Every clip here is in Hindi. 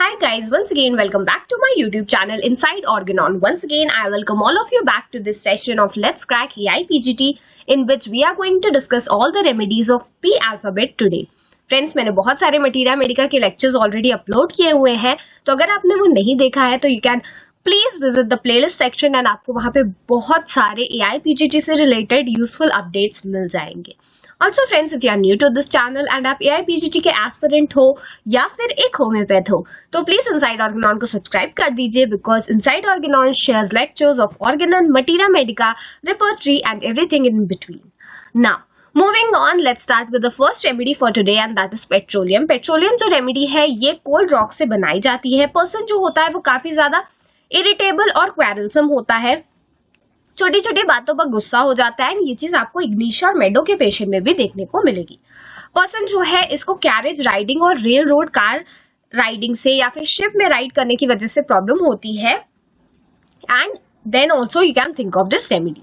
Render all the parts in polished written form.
Hi guys, once again welcome back to my YouTube channel Inside Organon. Once again I welcome all of you back to this session of Let's Crack AIAPGET in which we are going to discuss all the remedies of P alphabet today. Friends, मैंने बहुत सारे मटीरिया मेडिका के लेक्चर्स ऑलरेडी अपलोड किए हुए हैं, तो अगर आपने वो नहीं देखा है तो you can please visit the playlist section and आपको वहां पे बहुत सारे AIAPGET से रिलेटेड यूजफुल अपडेट्स मिल जाएंगे. Also friends, if you are new to this channel and आप AIAPGET के एस्पिरेंट हो या फिर एक होम्योपैथ हो तो प्लीज इनसाइड ऑर्गेनॉन को सब्सक्राइब कर दीजिए because inside Organon shares lectures of Organon, materia medica, repertory and everything in between. Now moving on, let's start with the first remedy for today and that is petroleum. Petroleum जो रेमेडी है ये कोल्ड रॉक से बनाई जाती है. पर्सन जो होता है वो काफी ज्यादा इरिटेबल और क्वेरलसम होता है, छोटी छोटी बातों पर गुस्सा हो जाता है. ये चीज आपको इग्निशिया और मेडो के पेशेंट में भी देखने को मिलेगी. पर्सन जो है इसको कैरेज राइडिंग और रेल रोड कार राइडिंग से या फिर शिप में राइड करने की वजह से प्रॉब्लम होती है and then also you can think of this remedy.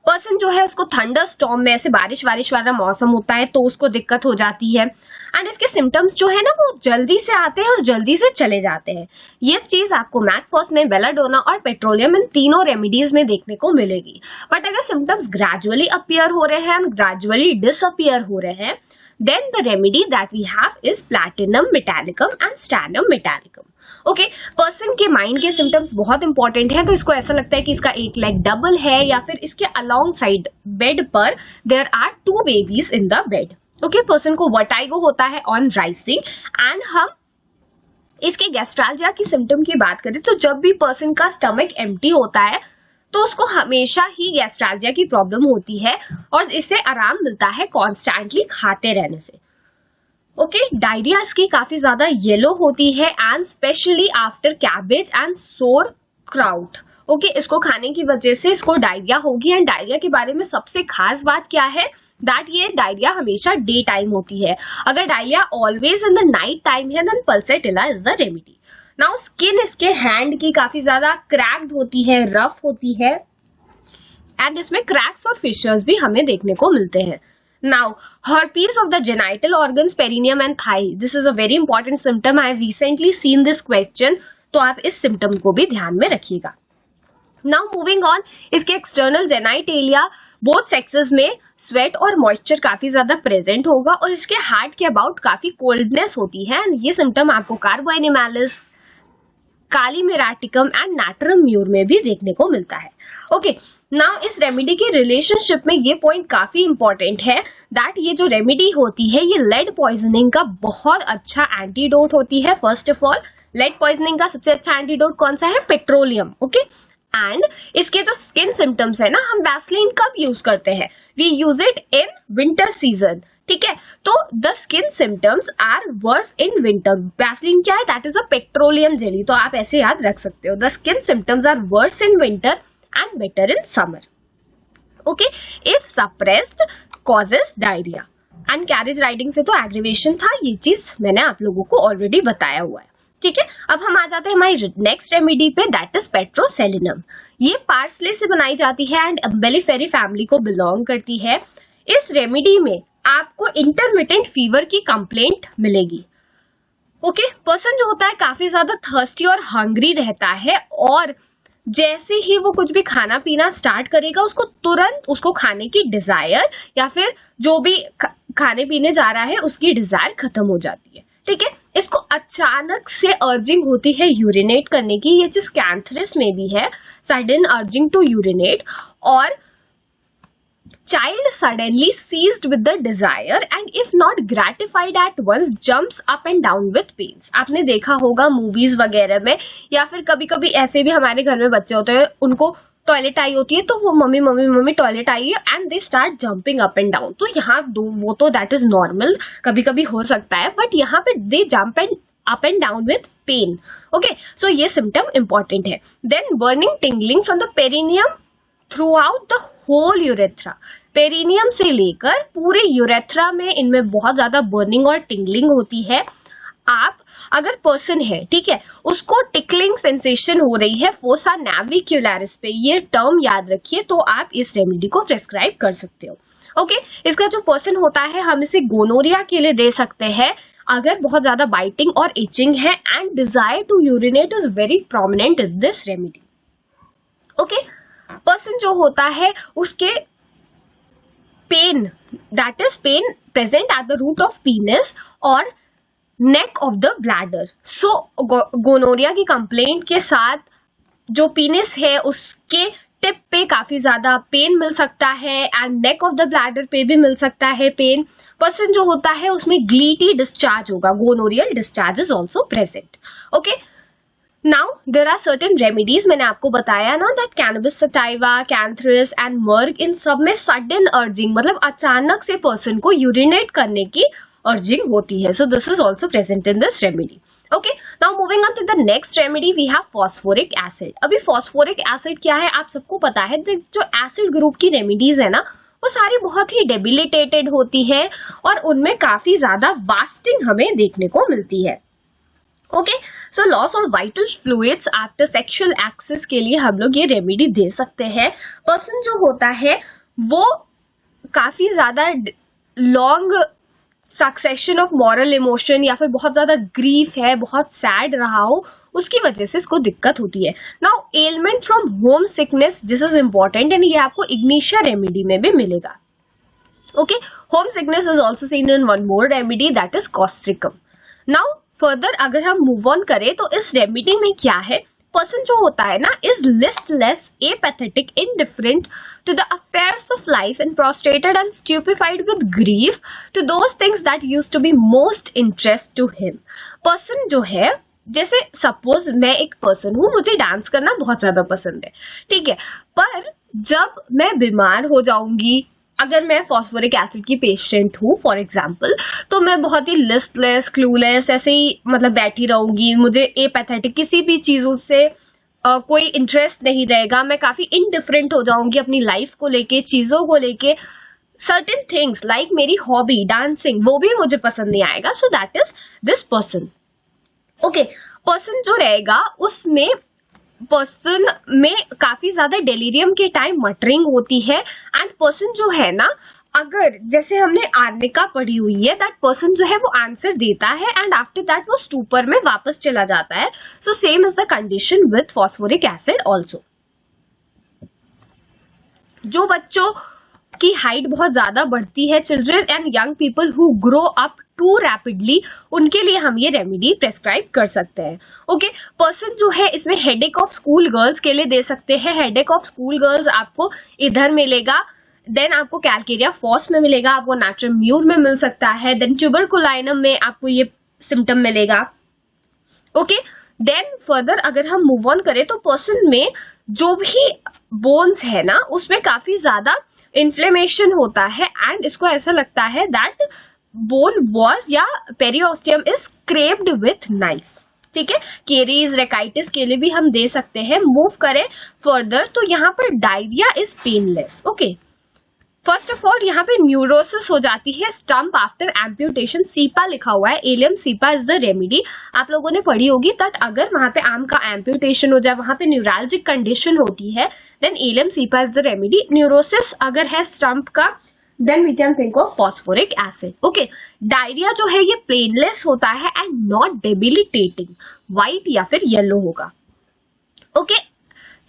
Person जो है उसको थंडर स्टॉर्म में ऐसे बारिश वाला मौसम होता है तो उसको दिक्कत हो जाती है एंड इसके सिम्टम्स जो है ना वो जल्दी से आते हैं और जल्दी से चले जाते हैं. ये चीज आपको मैकफॉस में, बेलाडोना और पेट्रोलियम इन तीनों रेमेडीज में देखने को मिलेगी. बट अगर सिम्टम्स ग्रेजुअली अपीयर हो रहे हैं एंड ग्रेजुअली डिसअपीयर हो रहे हैं then the remedy that we have is Platinum, metallicum and Stannum metallicum. Okay, person के माइंड के सिम्टम्स बहुत इंपॉर्टेंट हैं, तो इसको ऐसा लगता है कि इसका एक लेग डबल है या फिर इसके अलोंग साइड बेड पर there are 2 babies in the bed. Okay, person को वर्टाइगो होता है ऑन राइसिंग एंड हम इसके गैस्ट्रैल्जिया की सिम्टम की बात करें तो जब भी पर्सन का स्टमक एम्प्टी होता है तो उसको हमेशा ही गैस्ट्रैल्जिया की प्रॉब्लम होती है और इससे आराम मिलता है कॉन्स्टेंटली खाते रहने से. ओके, डायरिया इसकी काफी ज्यादा येलो होती है and specially after cabbage and सोर क्राउट. ओके, इसको खाने की वजह से इसको डायरिया होगी एंड डायरिया के बारे में सबसे खास बात क्या है दैट ये डायरिया हमेशा डे टाइम होती है. अगर diarrhoea always in the night time है then pulsatilla is the remedy. Now skin इसके हैंड की काफी ज्यादा क्रैक्ड होती है, रफ होती है एंड इसमें क्रैक्स और फिशर्स भी हमें देखने को मिलते हैं. Now herpes of the genital organs, perineum and thigh. This is a very important symptom. I have recently seen this question, तो आप इस सिम्टम को भी ध्यान में रखिएगा. नाउ मूविंग ऑन, इसके एक्सटर्नल जेनाइटेलिया बोथ सेक्सेस में स्वेट और मॉइस्चर काफी ज्यादा प्रेजेंट होगा और इसके हार्ट के अबाउट काफी कोल्डनेस होती है एंड ये सिम्टम आपको कार्बो एनिमैलिस, काली मेराटिकम एंड नाट्रम म्यूर में भी देखने को मिलता है. ओके, नाउ इस रेमेडी के रिलेशनशिप में ये पॉइंट काफी इंपॉर्टेंट है दैट ये जो रेमेडी होती है ये लेड पॉइजनिंग का बहुत अच्छा एंटीडोट होती है. First of all, lead poisoning का सबसे अच्छा एंटीडोट कौन सा है? पेट्रोलियम. ओके, एंड इसके जो स्किन सिम्टम्स है ना, हम वैसलीन कब यूज करते हैं? We use it in winter season. ठीक है, तो the skin symptoms are worse in winter. Vaseline क्या है? That is a petroleum jelly, तो आप ऐसे याद रख सकते हो. The skin symptoms are worse in winter and better in summer. Okay, if suppressed causes diarrhoea and carriage riding से तो एग्रीवेशन था, ये चीज मैंने आप लोगों को ऑलरेडी बताया हुआ है. ठीक है, अब हम आ जाते हैं हमारी नेक्स्ट रेमेडी पे दैट इज पेट्रोसेलिनम. ये पार्सले से बनाई जाती है एंड अम्बेलिफेरी फैमिली को बिलोंग करती है. इस रेमेडी में आपको इंटरमिटेंट फीवर की कंप्लेंट मिलेगी. ओके, पर्सन जो होता है काफी ज्यादा थर्स्टी और हंग्री रहता है और जैसे ही वो कुछ भी खाना पीना स्टार्ट करेगा उसको तुरंत उसको खाने की डिजायर या फिर जो भी खाने पीने जा रहा है उसकी डिजायर खत्म हो जाती है. ठीक है, इसको अचानक से अर्जिंग होती है यूरिनेट करने की. ये चीज कैंथरस में भी है, सडन अर्जिंग टू यूरिनेट, और child suddenly seized with the desire and if not gratified at once jumps up and down with pains. आपने देखा होगा मूवीज वगैरह में या फिर कभी कभी ऐसे भी हमारे घर में बच्चे होते हैं, उनको टॉयलेट आई होती है तो वो मम्मी मम्मी मम्मी टॉयलेट आई है and they start jumping up and down. तो यहाँ वो तो दैट इज नॉर्मल, कभी कभी हो सकता है, बट यहाँ पे they jump and up and down with pain. Okay, so ये सिम्टम इंपॉर्टेंट है. Then burning tingling from the perineum throughout the whole urethra. Perineum से लेकर पूरे यूरेथ्रा में इनमें बहुत ज्यादा बर्निंग और टिंगलिंग होती है. आप अगर पर्सन है, ठीक है, उसको टिकलिंग सेंसेशन हो रही है फोसा नेविक्युलरिस पे, ये टर्म याद रखिए, तो आप इस रेमेडी को प्रेस्क्राइब कर सकते हो. ओके, इसका जो पर्सन होता है हम इसे गोनोरिया के लिए दे सकते हैं अगर बहुत ज्यादा बाइटिंग और इचिंग है and desire to urinate is very prominent in this remedy. Okay, person जो होता है उसके pain, that is pain present at the root of penis और neck of the bladder. So gonorrhoea की कंप्लेंट के साथ जो पीनिस है उसके टिप पे काफी ज्यादा पेन मिल सकता है and neck of the bladder पे भी मिल सकता है पेन। पर्सन जो होता है उसमें ग्लीटी डिस्चार्ज होगा, gonorrhoeal discharge is also present. Okay, now there are certain remedies, मैंने आपको बताया ना that cannabis sativa, cantharis and merc, इन सब में सडन अर्जिंग मतलब अचानक से पर्सन को यूरिनेट करने की अर्जिंग होती है। So this is also present in this remedy. Okay, now moving on to the next remedy we have phosphoric acid. अभी फॉस्फोरिक एसिड क्या है आप सबको पता है, जो एसिड ग्रुप की रेमेडीज है ना वो सारी बहुत ही डेबिलिटेटेड होती है और उनमें काफी ज्यादा वास्टिंग हमें देखने को मिलती है। Okay, so loss of vital fluids after sexual excess के लिए हम लोग ये रेमेडी दे सकते हैं। पर्सन जो होता है वो काफी ज्यादा long succession of moral emotion या फिर बहुत ज्यादा ग्रीफ है, बहुत सैड रहा हो, उसकी वजह से इसको दिक्कत होती है। Now ailment from home sickness, this is important and ये आपको इग्निशिया रेमेडी में भी मिलेगा। Okay, home sickness is also seen in one more remedy that is causticum. Now further अगर हम मूव ऑन करें तो इस रेमेडी में क्या है, पर्सन जो होता है ना is listless, apathetic, indifferent to the affairs of life and prostrated and stupefied with grief to those things that used to be most interest to him। Person जो है, जैसे सपोज मैं एक पर्सन हूं, मुझे डांस करना बहुत ज्यादा पसंद है, ठीक है, पर जब मैं बीमार हो जाऊंगी, अगर मैं फॉस्फोरिक एसिड की पेशेंट हूँ फॉर एग्जाम्पल, तो मैं बहुत ही लिस्टलेस, क्लूलेस ऐसे ही मतलब बैठी रहूंगी, मुझे एपैथेटिक किसी भी चीजों से कोई इंटरेस्ट नहीं रहेगा, मैं काफी इनडिफरेंट हो जाऊंगी अपनी लाइफ को लेके, चीजों को लेके, सर्टेन थिंग्स लाइक मेरी हॉबी डांसिंग वो भी मुझे पसंद नहीं आएगा। So that is this person. Okay, person जो रहेगा उसमें पर्सन में काफी ज्यादा डेलीरियम के टाइम मटरिंग होती है एंड पर्सन जो है ना, अगर जैसे हमने आर्निका पढ़ी हुई है, दैट पर्सन जो है वो आंसर देता है एंड आफ्टर दैट वो स्टूपर में वापस चला जाता है। So same is the condition with phosphoric acid also. जो बच्चों की हाइट बहुत ज्यादा बढ़ती है, children and young people who grow up too rapidly, उनके लिए हम ये रेमेडी प्रेस्क्राइब कर सकते हैं। ओके, पर्सन जो है इसमें हेडेक ऑफ स्कूल गर्ल्स के लिए दे सकते हैं। हेडेक ऑफ स्कूल गर्ल्स आपको इधर मिलेगा, देन आपको कैलकेरिया फॉस में मिलेगा, आपको नाट्रियम म्यूर में मिल सकता है, देन ट्यूबरकुलाइनम में आपको ये सिम्टम मिलेगा। ओके, देन फर्दर अगर हम मूव ऑन करें तो पर्सन में जो भी बोन्स है ना उसमें काफी ज्यादा इन्फ्लेमेशन होता है एंड इसको ऐसा लगता है दैट बोन वॉज या periosteum is scraped with knife. ठीक है, केरीज रेकाइटिस के लिए भी हम दे सकते हैं। मूव करें फर्दर तो यहाँ पर diarrhoea is painless. Okay, first of all यहाँ पे न्यूरोसिस हो जाती है स्टम्प आफ्टर एम्प्यूटेशन, सीपा लिखा हुआ है, allium cepa is the remedy. आप लोगों ने पढ़ी होगी दैट अगर वहां पे आर्म का एम्प्यूटेशन हो जाए, वहां पे न्यूरैल्जिक कंडीशन होती है, then allium cepa is the remedy. Neurosis अगर है स्टम्प का, then we can think of phosphoric acid. Okay, diarrhoea जो है ये पेनलेस होता है एंड नॉट डेबिलिटेटिंग, व्हाइट या फिर येलो होगा। ओके,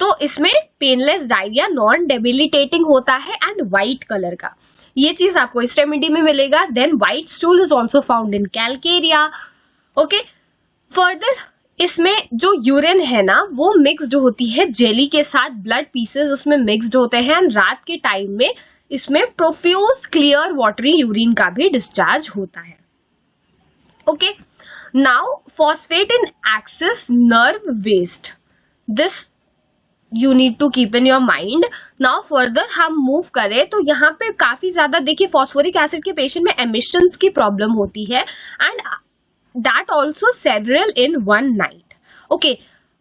तो इसमें पेनलेस डायरिया नॉन डेबिलिटेटिंग होता है एंड व्हाइट कलर का, ये चीज आपको इस रेमेडी में मिलेगा। Then white stool is also found in calcarea. Okay, further इसमें जो यूरिन है ना वो मिक्सड होती है जेली के साथ, ब्लड पीसेस उसमें मिक्सड होते हैं एंड रात के टाइम में इसमें प्रोफ्यूज क्लियर वाटरी यूरिन का भी डिस्चार्ज होता है। Okay, now phosphate in axis nerve waste, this you need to keep in your mind. Now further हम मूव करें तो यहाँ पे काफी ज्यादा देखिए फॉस्फोरिक एसिड के पेशेंट में एमिशंस की प्रॉब्लम होती है and that also several in one night. Okay,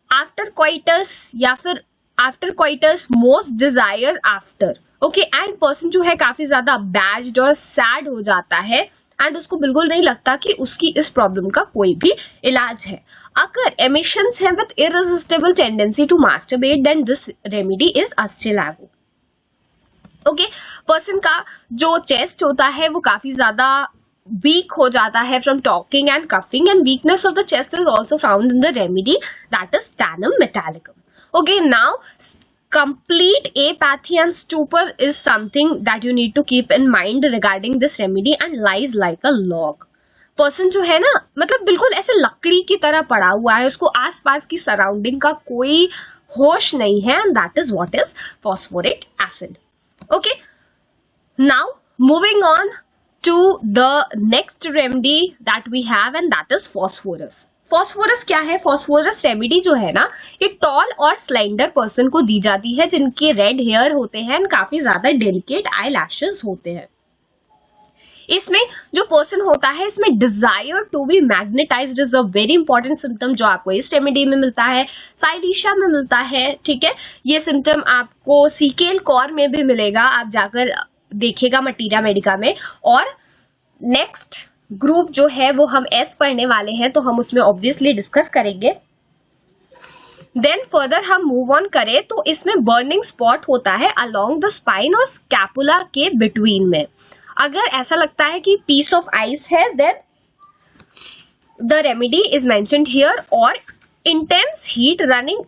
after coitus या फिर after coitus most desire after. Okay, and person जो है काफी ज्यादा बैज्ड और सैड हो जाता है एंड उसको बिल्कुल नहीं लगता कि उसकी इस प्रॉब्लम का कोई भी इलाज है। अगर एमिशंस है with irresistible tendency to masturbate, then this remedy is ustilago. Okay, person का जो चेस्ट होता है वो काफी ज्यादा weak हो जाता है from talking and coughing, and weakness of the chest is also found in the remedy, that is stannum metallicum. Okay, now complete apathy and stupor is something that you need to keep in mind regarding this remedy, and lies like a log. Person जो है ना, मतलब बिल्कुल ऐसे लकड़ी की तरह पड़ा हुआ है, उसको आसपास की सराउंडिंग का कोई होश नहीं है, and that is what is phosphoric acid. Okay, now moving on to the next remedy that we have, and that is phosphorus. phosphorus क्या है? phosphorus remedy जो है ना, ये टॉल और स्लेंडर पर्सन को दी जाती है जिनके रेड हेयर होते हैं और काफी ज्यादा डेलिकेट आई लैशेस होते हैं. इसमें जो पर्सन होता है, इसमें desire to be magnetised is a very important symptom जो आपको इस रेमेडी में मिलता है, साइलिशा में मिलता है. ठीक है, ये सिम्टम आपको सीकेल कॉर में भी मिलेगा, आप जाकर देखेगा मटीरिया मेडिका में. और नेक्स्ट ग्रुप जो है वो हम एस पढ़ने वाले हैं, तो हम उसमें ऑब्वियसली डिस्कस करेंगे. देन फर्दर हम मूव ऑन करें तो इसमें बर्निंग स्पॉट होता है अलोंग द स्पाइन और स्कैपुला के बिटवीन में. अगर ऐसा लगता है कि पीस ऑफ आइस है, then the remedy is mentioned here. और intense heat running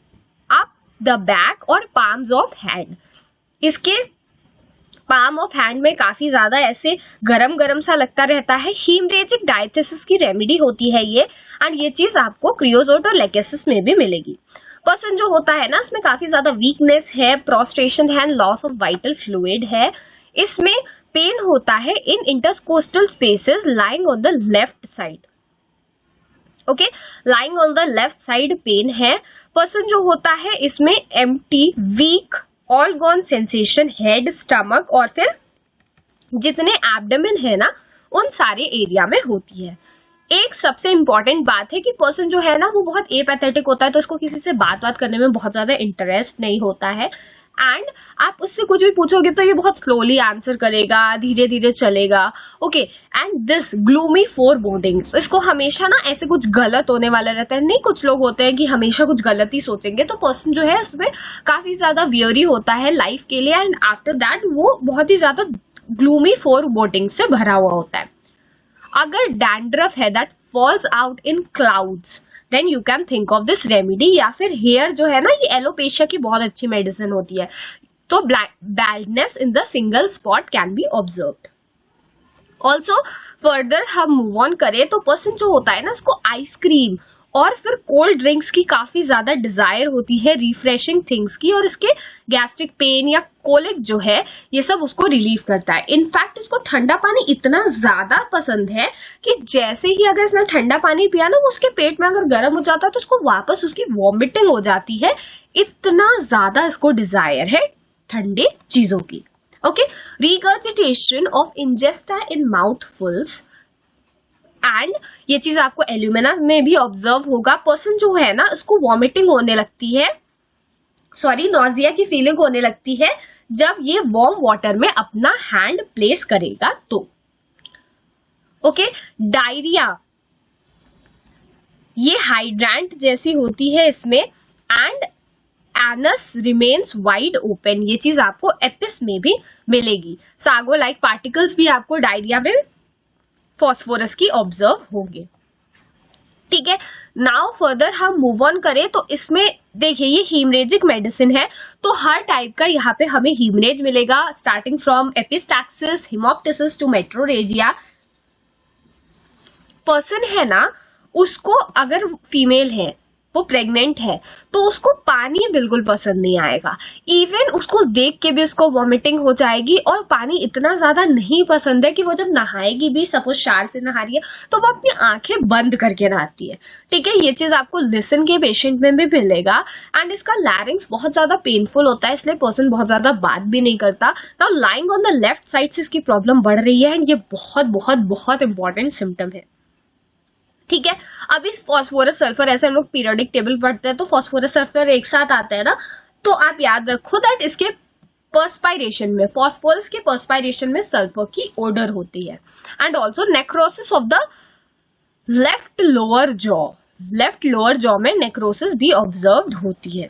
up the back और पाम्स ऑफ हैंड, इसके पाम ऑफ हैंड में काफी ज्यादा ऐसे गरम गरम सा लगता रहता है. हीमरेजिक डायथिसिस की रेमेडी होती है ये, एंड ये चीज आपको क्रियोजोट और लेकेसिस में भी मिलेगी. पर्सन जो होता है ना, इसमें काफी ज्यादा वीकनेस है, प्रोस्ट्रेशन है, लॉस ऑफ वाइटल फ्लूइड है. इसमें पेन होता है in intercostal spaces lying on the left side. Okay, lying on the left side pain है. पर्सन जो होता है इसमें empty, weak, all gone sensation head, stomach और फिर जितने एब्डोमेन है ना, उन सारे एरिया में होती है. एक सबसे इंपॉर्टेंट बात है कि पर्सन जो है ना वो बहुत एपैथेटिक होता है, तो उसको किसी से बात करने में बहुत ज्यादा इंटरेस्ट नहीं होता है. एंड आप उससे कुछ भी पूछोगे तो ये बहुत स्लोली आंसर करेगा, धीरे धीरे चलेगा. ओके, एंड दिस ग्लूमी फोरबोर्डिंग्स, इसको हमेशा ना ऐसे कुछ गलत होने वाला रहता है. नहीं, कुछ लोग होते हैं कि हमेशा कुछ गलत ही सोचेंगे, तो पर्सन जो है उसमें काफी ज्यादा वियरी होता है लाइफ के लिए, एंड आफ्टर दैट वो बहुत ही ज्यादा ग्लूमी फोरबोर्डिंग से भरा हुआ होता है. अगर डैंड्रफ है that falls out in clouds, then you can think of this remedy. या फिर हेयर जो है ना, ये एलोपेशिया की बहुत अच्छी मेडिसिन होती है, तो baldness in the single spot can be observed. Also further हम मूव ऑन करें तो पर्सन जो होता है ना, इसको आइसक्रीम और फिर कोल्ड ड्रिंक्स की काफी ज्यादा डिजायर होती है, रिफ्रेशिंग थिंग्स की, और इसके गैस्ट्रिक पेन या कोलिक जो है ये सब उसको रिलीव करता है. इनफैक्ट इसको ठंडा पानी इतना ज्यादा पसंद है कि जैसे ही अगर इसने ठंडा पानी पिया ना, वो उसके पेट में अगर गर्म हो जाता है तो उसको वापस उसकी वॉमिटिंग हो जाती है. इतना ज्यादा इसको डिजायर है ठंडी चीजों की. Okay, regurgitation of ingesta in mouthfuls, and ये चीज आपको एल्यूमिना में भी ऑब्जर्व होगा. पर्सन जो है ना, उसको वॉमिटिंग होने लगती है, नॉजिया की फीलिंग होने लगती है जब ये वार्म वाटर में अपना हैंड प्लेस करेगा तो. ओके, डायरिया ये हाइड्रेंट जैसी होती है इसमें, and anus remains wide open, ये चीज आपको एपिस में भी मिलेगी. सागो लाइक पार्टिकल्स भी आपको डायरिया में फॉस्फोरस की ऑब्जर्व होंगे. ठीक है, नाउ फर्दर हम मूव ऑन करें तो इसमें देखिए ये हीमरेजिक मेडिसिन है, तो हर टाइप का यहाँ पे हमें हीमरेज मिलेगा, starting from epistaxis, haemoptysis to metrorrhagia. Person है ना, उसको अगर फीमेल है, वो प्रेग्नेंट है, तो उसको पानी बिल्कुल पसंद नहीं आएगा. इवन उसको देख के भी उसको वॉमिटिंग हो जाएगी, और पानी इतना ज्यादा नहीं पसंद है कि वो जब नहाएगी भी, सपोज शार से नहा रही है, तो वो अपनी आंखें बंद करके नहाती है. ठीक है, ये चीज आपको लिसन के पेशेंट में भी मिलेगा. एंड इसका लैरिंग्स बहुत ज्यादा पेनफुल होता है, इसलिए पर्सन बहुत ज्यादा बात भी नहीं करता. Now lying on the left side से इसकी प्रॉब्लम बढ़ रही है, एंड ये बहुत बहुत बहुत इंपॉर्टेंट सिम्टम है. ठीक है, अभी फॉस्फोरस सल्फर ऐसे हम लोग पीरियोडिक टेबल पढ़ते हैं, तो फॉस्फोरस सल्फर एक साथ आता है ना, तो आप याद रखो दैट इसके पर्सपायरेशन में, फॉस्फोरस के पर्सपायरेशन में सल्फर की ओडर होती है. And also necrosis of the left lower jaw में नेक्रोसिस भी ऑब्जर्व्ड होती है.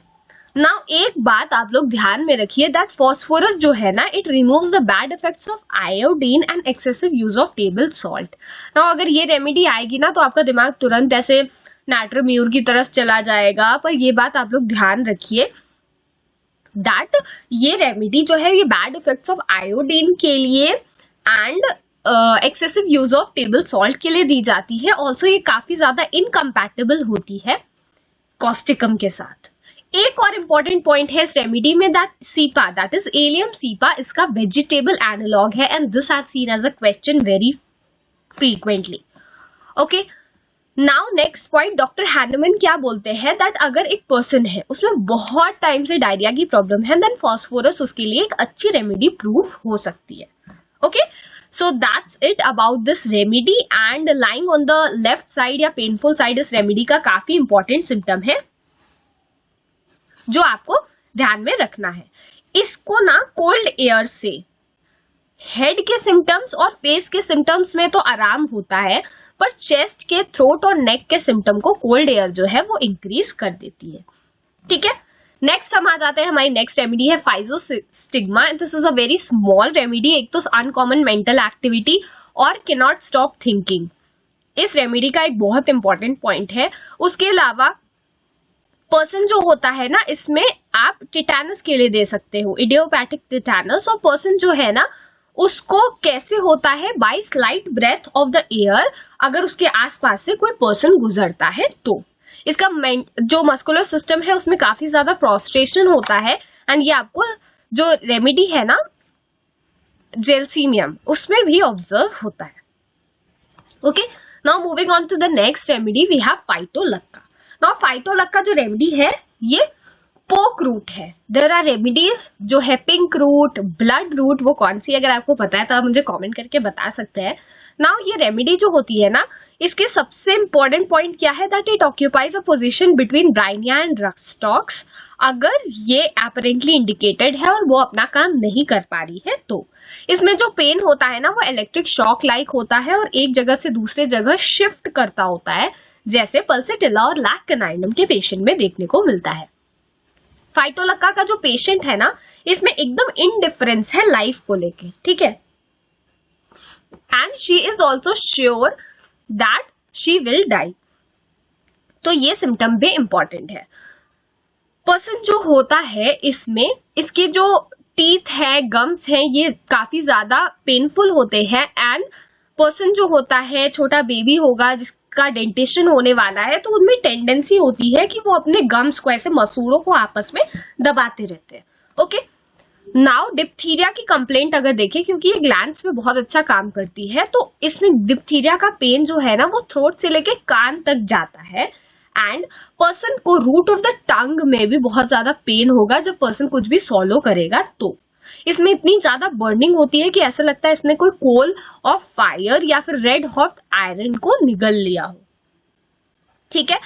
नाउ एक बात आप लोग ध्यान में रखिए दैट फॉस्फोरस जो है ना, it removes the bad effects of iodine and excessive use of table salt. Now अगर ये रेमेडी आएगी ना तो आपका दिमाग तुरंत ऐसे नाइट्रोम्यूर की तरफ चला जाएगा, पर ये बात आप लोग ध्यान रखिए दैट ये रेमेडी जो है ये बैड इफेक्ट्स ऑफ आयोडीन के लिए and excessive use of table salt के लिए दी जाती है। ऑल्सो ये काफी ज्यादा इनकम्पैटिबल होती है कॉस्टिकम के साथ। एक और इंपॉर्टेंट पॉइंट है इस रेमेडी में that cepa, that is allium cepa, इसका वेजिटेबल एनालॉग है and this I have seen as a question very frequently. Okay, now next point, doctor Hahnemann क्या बोलते हैं दैट अगर एक पर्सन है उसमें बहुत टाइम से डायरिया की प्रॉब्लम है देन फॉस्फोरस उसके लिए एक अच्छी रेमेडी प्रूफ हो सकती है। Okay, so that's it about this remedy and lying on the left side या पेनफुल साइड इस रेमेडी का काफी इंपॉर्टेंट सिम्टम है जो आपको ध्यान में रखना है। इसको ना कोल्ड एयर से हेड के सिम्टम्स और फेस के सिम्टम्स में तो आराम होता है, पर चेस्ट के, थ्रोट और नेक के सिम्टम को कोल्ड एयर जो है वो इंक्रीज कर देती है। ठीक है, नेक्स्ट हम आ जाते हैं, हमारी नेक्स्ट रेमेडी है physostigma. This is a very small remedy. एक तो अनकॉमन मेंटल एक्टिविटी और कैन नॉट स्टॉप थिंकिंग इस रेमेडी का एक बहुत इंपॉर्टेंट पॉइंट है। उसके अलावा पर्सन जो होता है ना, इसमें आप टिटेनस के लिए दे सकते हो, इडियोपैथिक टिटेनस। और पर्सन जो है ना उसको कैसे होता है, by slight breath of the air, अगर उसके आसपास से कोई पर्सन गुजरता है तो। इसका जो मस्कुलर सिस्टम है उसमें काफी ज्यादा प्रोस्ट्रेशन होता है एंड ये आपको जो रेमेडी है ना जेलसीमियम उसमें भी ऑब्जर्व होता है। Okay, now moving on to the next remedy we have phytolacca. Now phytolacca जो रेमेडी है ये पोक रूट है। देयर आर रेमेडीज जो है पिंक रूट, ब्लड रूट, वो कौन सी अगर आपको पता है तो आप मुझे कमेंट करके बता सकते हैं। नाउ ये रेमेडी जो होती है ना, इसके सबसे इंपॉर्टेंट पॉइंट क्या है that it occupies a position between bryonia and rhus tox. अगर ये अपरेंटली इंडिकेटेड है और वो अपना काम नहीं कर पा रही है तो इसमें जो पेन होता है ना वो इलेक्ट्रिक शॉक लाइक होता है और एक जगह से दूसरे जगह शिफ्ट करता होता है, जैसे पल्सेटिला और लैक कैनाइनम के पेशेंट में देखने को मिलता है। फाइटोलक्का का जो पेशेंट है ना इसमें एकदम इनडिफरेंस है लाइफ को लेके, ठीक है, and she is also sure that she will die. तो ये सिम्टम भी इंपॉर्टेंट है। पर्सन जो होता है इसमें इसके जो टीथ है, गम्स हैं, ये काफी ज्यादा पेनफुल होते हैं एंड पर्सन जो होता है, छोटा बेबी होगा जिसका डेंटेशन होने वाला है, तो उनमें टेंडेंसी होती है कि वो अपने गम्स को ऐसे मसूड़ों को आपस में दबाते रहते हैं। ओके, नाउ डिप्थीरिया की कंप्लेंट अगर देखें, क्योंकि ये ग्लैंड्स में बहुत अच्छा काम करती है, तो इसमें डिप्थीरिया का पेन जो है ना वो थ्रोट से लेके कान तक जाता है एंड पर्सन को रूट ऑफ द टंग में भी बहुत ज्यादा पेन होगा जब पर्सन कुछ भी सॉलो करेगा। तो इसमें इतनी ज्यादा बर्निंग होती है कि ऐसा लगता है इसने कोई कोल ऑफ फायर या फिर रेड हॉट आयरन को निगल लिया हो। ठीक है,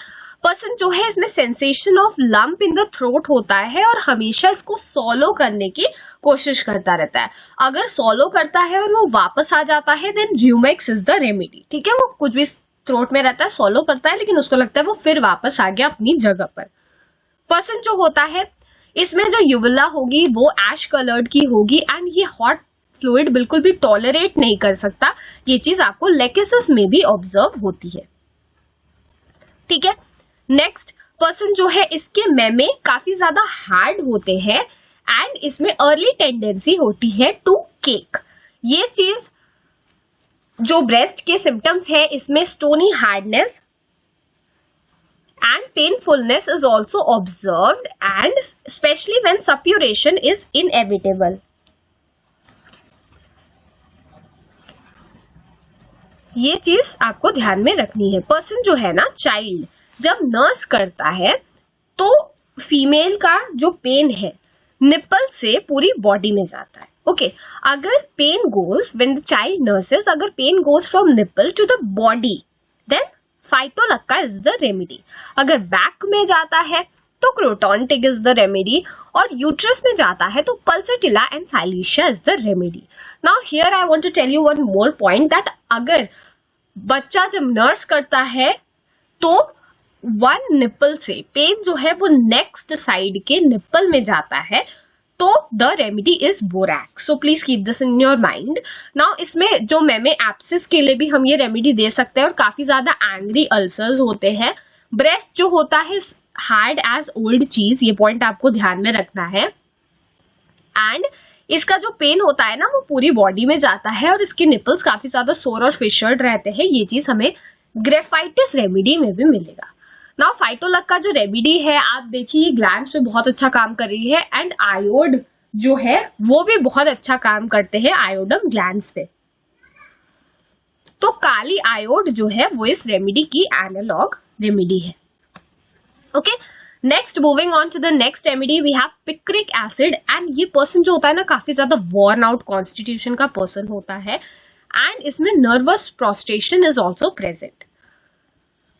पर्सन जो है इसमें sensation of lump in the throat होता है और हमेशा इसको सॉलो करने की कोशिश करता रहता है। अगर सॉलो करता है और वो वापस आ जाता है देन र्यूमेक्स इज द रेमेडी। ठीक है, वो कुछ भी थ्रोट में रहता है, सॉलो करता है, लेकिन उसको लगता है वो फिर वापस आ गया अपनी जगह पर। पर्सन जो होता है इसमें जो यूविला होगी वो एश कलर्ड की होगी एंड ये हॉट फ्लूइड बिल्कुल भी टॉलरेट नहीं कर सकता। ये चीज आपको लेकेसिस में भी ऑब्जर्व होती है। ठीक है, नेक्स्ट पर्सन जो है इसके मेमे काफी ज्यादा हार्ड होते हैं एंड इसमें अर्ली टेंडेंसी होती है टू केक। ये चीज जो ब्रेस्ट के सिम्टम्स है इसमें stony hardness and painfulness is also observed and especially when suppuration is inevitable. ये चीज आपको ध्यान में रखनी है। पर्सन जो है ना चाइल्ड जब नर्स करता है तो फीमेल का जो पेन है निप्पल से पूरी बॉडी में जाता है। ओके, अगर pain goes when the child nurses, अगर pain goes from nipple to the body then phytolacca is the remedy. अगर बैक में जाता है तो क्रोटोनटिक इज द रेमेडी और यूट्रस में जाता है तो pulsatilla and silicea is the remedy. Now here I want to tell you one more point that अगर बच्चा जब नर्स करता है तो वन निप्पल से पेन जो है वो नेक्स्ट साइड के निप्पल में जाता है तो the remedy is borax. So please keep this in your mind. Now इसमें जो मेमे एप्सिस के लिए भी हम ये रेमेडी दे सकते हैं और काफी ज्यादा एंग्री अल्सर्स होते हैं. ब्रेस्ट जो होता है हार्ड एज ओल्ड चीज, ये पॉइंट आपको ध्यान में रखना है. एंड इसका जो पेन होता है ना वो पूरी बॉडी में जाता है और इसके निपल्स काफी ज्यादा सोर और फिशर्ड रहते हैं. ये चीज हमें ग्रेफाइटिस रेमेडी में भी मिलेगा. नाउ फाइटोलक्का जो रेमेडी है आप देखिए ये ग्लैंड्स पे बहुत अच्छा काम कर रही है एंड आयोड जो है वो भी बहुत अच्छा काम करते हैं आयोडम ग्लैंड्स पे. तो काली आयोड जो है वो इस रेमेडी की एनालॉग रेमेडी है. Okay, next moving on to the next remedy we have picric acid. And ये पर्सन जो होता है ना काफी ज्यादा वॉर्न आउट कॉन्स्टिट्यूशन का पर्सन होता है एंड इसमें nervous prostration is also present.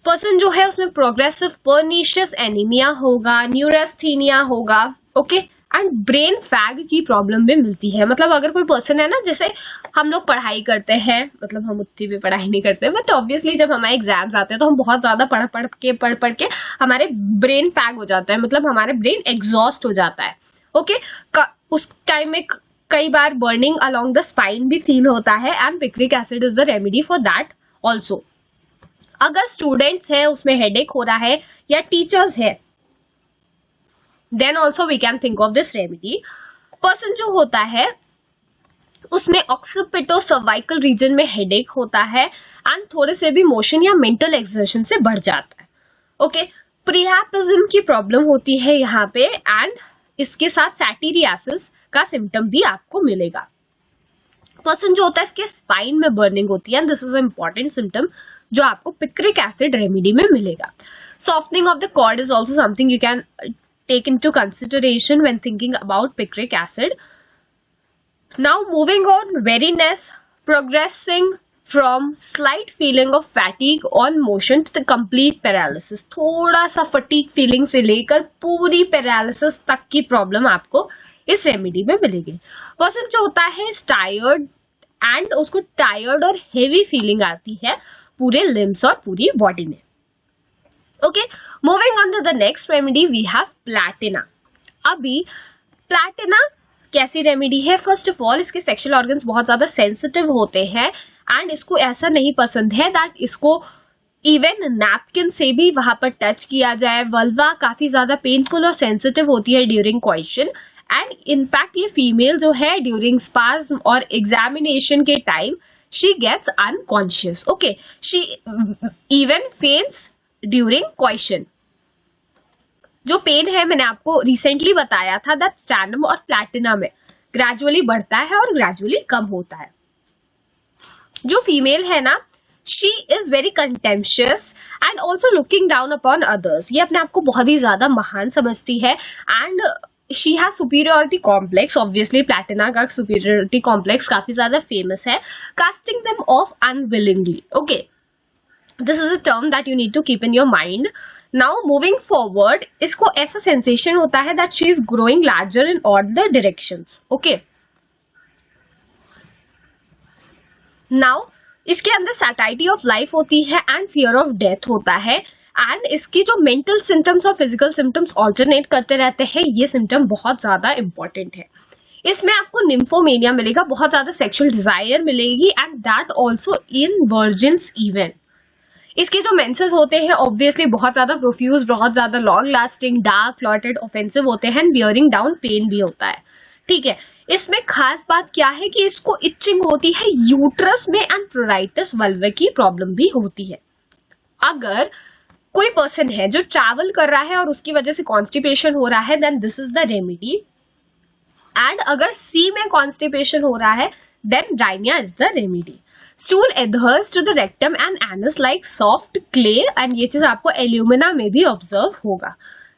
Person जो है उसमें प्रोग्रेसिव पर्निशियस एनीमिया होगा, न्यूरेस्थीनिया होगा. ओके, एंड ब्रेन फैग की प्रॉब्लम भी मिलती है. मतलब अगर कोई पर्सन है ना, जैसे हम लोग पढ़ाई करते हैं, मतलब हम उतनी भी पढ़ाई नहीं करते बट ऑब्वियसली जब हमारे एग्जाम्स आते हैं तो हम बहुत ज्यादा पढ़ के हमारे ब्रेन फैग हो जाता है, मतलब हमारे ब्रेन एग्जॉस्ट हो जाता है. ओके, उस टाइम में कई बार बर्निंग अलोंग द स्पाइन भी फील होता है and picric acid is the remedy for that also. अगर स्टूडेंट्स है उसमें हेडेक हो रहा है या टीचर्स है then also we can think of this remedy. Person जो होता है उसमें ऑक्सीपिटो सर्वाइकल रीजन में हेडेक होता है एंड थोड़े से भी मोशन या मेंटल एक्सर्शन से बढ़ जाता है. ओके, प्रीहैपिज्म की प्रॉब्लम होती है यहाँ पे एंड इसके साथ सैटिरियासिस का सिम्टम भी आपको मिलेगा. पर्सन जो होता है इसके स्पाइन में बर्निंग होती है and this is a important symptom जो आपको पिक्रिक एसिड रेमेडी में मिलेगा. Softening of the cord is also something you can take into consideration when thinking about picric acid. Now moving on, weariness progressing from slight feeling of fatigue on motion to the complete paralysis. थोड़ा सा fatigue feeling से लेकर पूरी paralysis तक की प्रॉब्लम आपको इस रेमेडी में मिलेगी. पर्सन जो होता है टायर्ड एंड उसको टायर्ड और हेवी फीलिंग आती है पूरे लिम्स और पूरी बॉडी में. Okay, moving on to the next remedy we have platina. अभी प्लैटिना कैसी रेमेडी है? फर्स्ट ऑफ ऑल इसके सेक्सुअल ऑर्गन्स बहुत ज्यादा सेंसिटिव होते हैं एंड इसको ऐसा नहीं पसंद है दैट इसको इवन नैपकिन से भी वहां पर टच किया जाए. वल्वा काफी ज्यादा पेनफुल और सेंसिटिव होती है ड्यूरिंग क्वेश्चन एंड इनफैक्ट ये फीमेल जो है ड्यूरिंग स्पाज्म और एग्जामिनेशन के time she gets unconscious. Okay, she even faints during question. जो पेन है मैंने आपको रिसेंटली बताया था दैट स्टैंडम और प्लैटिना में ग्रेजुअली बढ़ता है और ग्रेजुअली कम होता है. जो फीमेल है ना she is very contemptuous and also looking down upon others. ये अपने आप को बहुत ही ज्यादा महान समझती है and she has superiority complex. Obviously Platina का सुपीरियोरिटी कॉम्प्लेक्स काफी ज्यादा फेमस है. Casting them of unwillingly. Okay, this is a term that you need to keep in your mind. Now moving forward, इसको ऐसा sensation होता है that she is growing larger in all the directions. Okay. Now इसके अंदर satiety of life होती है and fear of death होता है and इसकी जो mental symptoms और physical symptoms alternate करते रहते हैं. ये symptom बहुत ज्यादा important है. इसमें आपको निम्फोमेनिया मिलेगा, बहुत ज्यादा sexual desire मिलेगी and that also in virgins even. इसके जो मेंसेस होते हैं ऑब्वियसली बहुत ज्यादा प्रोफ्यूज, बहुत ज्यादा long lasting, dark, clotted, offensive होते हैं, बियरिंग डाउन पेन भी होता है. ठीक है, इसमें खास बात क्या है कि इसको इचिंग होती है यूट्रस में एंड प्रोराइटिस वल्वे की प्रॉब्लम भी होती है. अगर कोई पर्सन है जो ट्रैवल कर रहा है और उसकी वजह से कॉन्स्टिपेशन हो रहा है then this is the remedy. And अगर सी में कॉन्स्टिपेशन हो रहा है देन डायनिया is the remedy. Stool adheres to the rectum and anus like soft clay and ये चीज आपको एल्यूमिना में भी ऑब्जर्व होगा.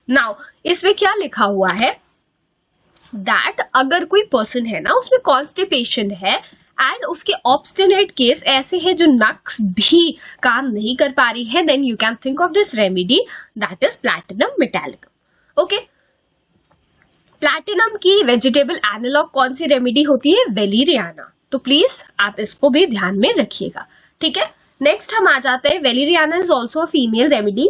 Now इसमें क्या लिखा हुआ है that अगर कोई पर्सन है ना उसमें कॉन्स्टिपेशन है एंड उसके ऑब्स्टिनेट केस ऐसे है जो नक्स भी काम नहीं कर पा रही है then you can think of this remedy that is platinum metallicum. Okay, platinum की वेजिटेबल एनालॉग कौन सी रेमेडी होती है? वेलिरियाना. तो प्लीज आप इसको भी ध्यान में रखिएगा. ठीक है, नेक्स्ट हम आ जाते हैं valeriana is also a female remedy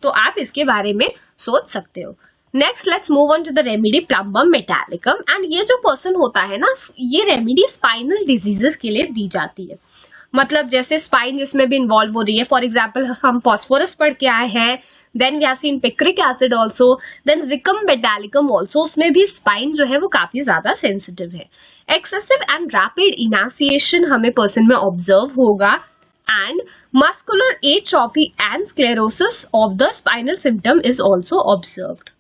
तो आप इसके बारे में सोच सकते हो। Next let's move on to the remedy plumbum metallicum. And ये जो पर्सन होता है ना, ये रेमेडी स्पाइनल डिजीजेस के लिए दी जाती है। मतलब जैसे स्पाइन जिसमें भी इन्वॉल्व हो रही है, फॉर एग्जाम्पल हम फॉस्फोरस पढ़ के आए हैं, then we have seen picric acid also, then zincum metallicum also, उसमें भी स्पाइन जो है वो काफी ज्यादा सेंसिटिव है। एक्सेसिव एंड रैपिड इमासिएशन हमें पर्सन में ऑब्जर्व होगा and muscular atrophy and sclerosis of the spinal symptom is also observed.